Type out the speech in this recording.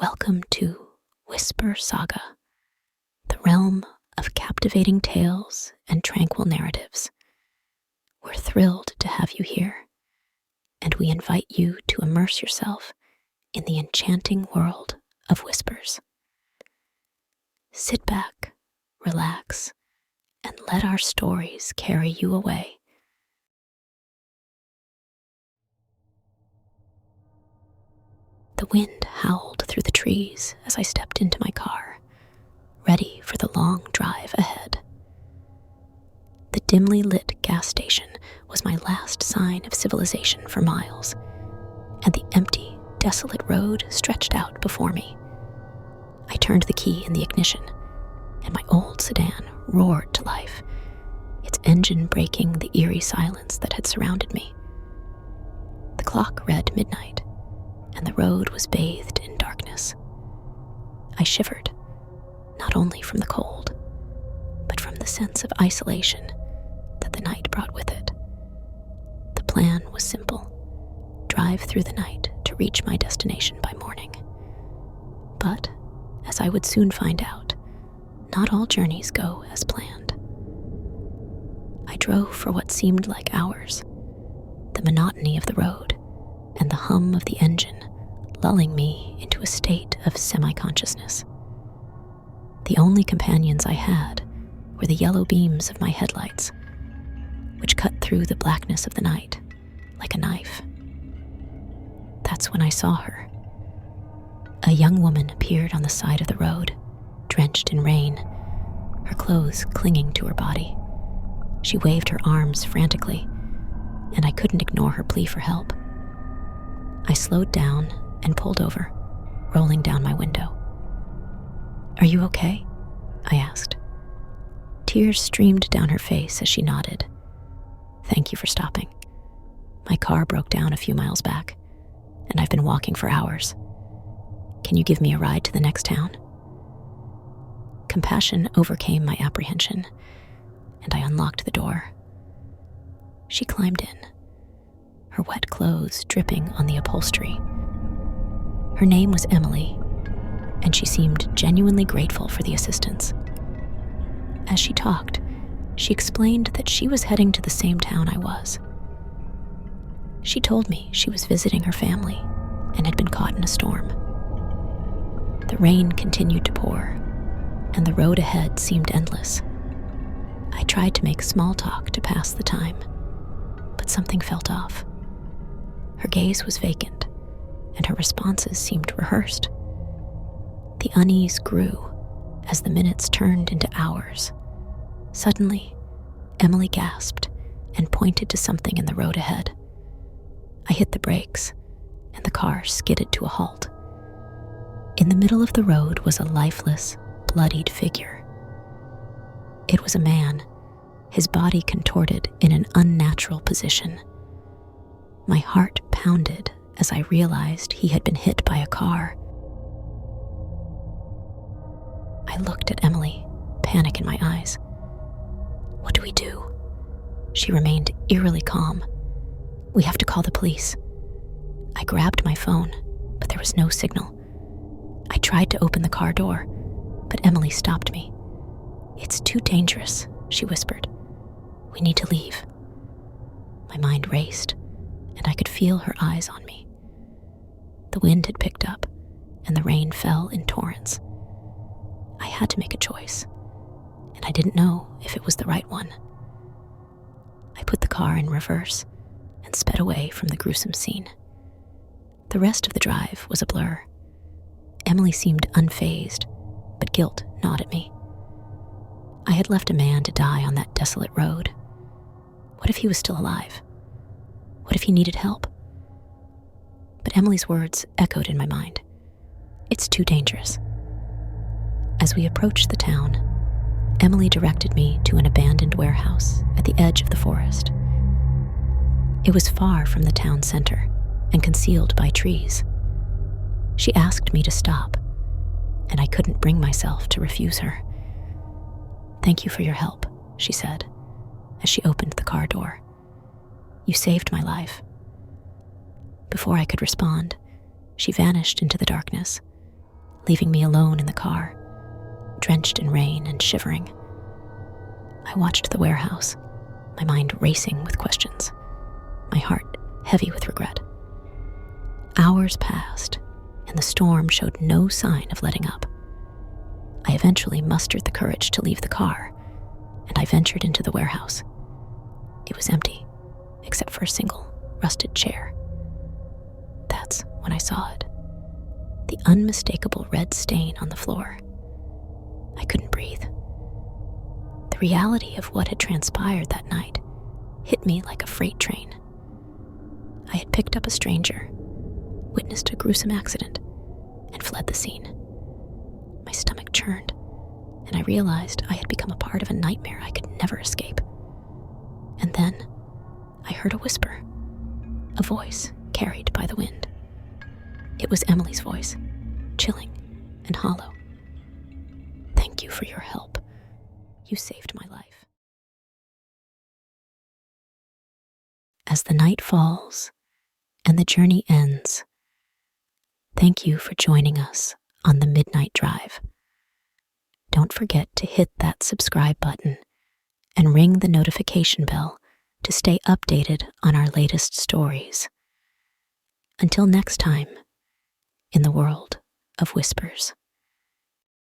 Welcome to Whisper Saga, the realm of captivating tales and tranquil narratives. We're thrilled to have you here, and we invite you to immerse yourself in the enchanting world of whispers. Sit back, relax, and let our stories carry you away. The wind howled through the trees as I stepped into my car, ready for the long drive ahead. The dimly lit gas station was my last sign of civilization for miles, and the empty, desolate road stretched out before me. I turned the key in the ignition, and my old sedan roared to life, its engine breaking the eerie silence that had surrounded me. The clock read midnight, and the road was bathed in darkness. I shivered, not only from the cold, but from the sense of isolation that the night brought with it. The plan was simple: drive through the night to reach my destination by morning. But, as I would soon find out, not all journeys go as planned. I drove for what seemed like hours, the monotony of the road and the hum of the engine lulling me into a state of semi-consciousness. The only companions I had were the yellow beams of my headlights, which cut through the blackness of the night like a knife. That's when I saw her. A young woman appeared on the side of the road, drenched in rain, her clothes clinging to her body. She waved her arms frantically, and I couldn't ignore her plea for help. I slowed down and pulled over, rolling down my window. "Are you okay?" I asked. Tears streamed down her face as she nodded. "Thank you for stopping. My car broke down a few miles back, and I've been walking for hours. Can you give me a ride to the next town?" Compassion overcame my apprehension, and I unlocked the door. She climbed in, her wet clothes dripping on the upholstery. Her name was Emily, and she seemed genuinely grateful for the assistance. As she talked, she explained that she was heading to the same town I was. She told me she was visiting her family and had been caught in a storm. The rain continued to pour, and the road ahead seemed endless. I tried to make small talk to pass the time, but something felt off. Her gaze was vacant, and her responses seemed rehearsed. The unease grew as the minutes turned into hours. Suddenly, Emily gasped and pointed to something in the road ahead. I hit the brakes, and the car skidded to a halt. In the middle of the road was a lifeless, bloodied figure. It was a man, his body contorted in an unnatural position. My heart pounded as I realized he had been hit by a car. I looked at Emily, panic in my eyes. "What do we do?" She remained eerily calm. "We have to call the police." I grabbed my phone, but there was no signal. I tried to open the car door, but Emily stopped me. "It's too dangerous," she whispered. "We need to leave." My mind raced, and I could feel her eyes on me. The wind had picked up, and the rain fell in torrents. I had to make a choice, and I didn't know if it was the right one. I put the car in reverse and sped away from the gruesome scene. The rest of the drive was a blur. Emily seemed unfazed, but guilt gnawed at me. I had left a man to die on that desolate road. What if he was still alive? What if he needed help? But Emily's words echoed in my mind. "It's too dangerous." As we approached the town, Emily directed me to an abandoned warehouse at the edge of the forest. It was far from the town center and concealed by trees. She asked me to stop, and I couldn't bring myself to refuse her. "Thank you for your help," she said, as she opened the car door. "You saved my life." Before I could respond, she vanished into the darkness, leaving me alone in the car, drenched in rain and shivering. I watched the warehouse, my mind racing with questions, my heart heavy with regret. Hours passed, and the storm showed no sign of letting up. I eventually mustered the courage to leave the car, and I ventured into the warehouse. It was empty, except for a single rusted chair. That's when I saw it. The unmistakable red stain on the floor. I couldn't breathe. The reality of what had transpired that night hit me like a freight train. I had picked up a stranger, witnessed a gruesome accident, and fled the scene. My stomach churned, and I realized I had become a part of a nightmare I could never escape. And then I heard a whisper, a voice carried by the wind. It was Emily's voice, chilling and hollow. "Thank you for your help. You saved my life." As the night falls and the journey ends, thank you for joining us on the Midnight Drive. Don't forget to hit that subscribe button and ring the notification bell to stay updated on our latest stories. Until next time, in the world of whispers.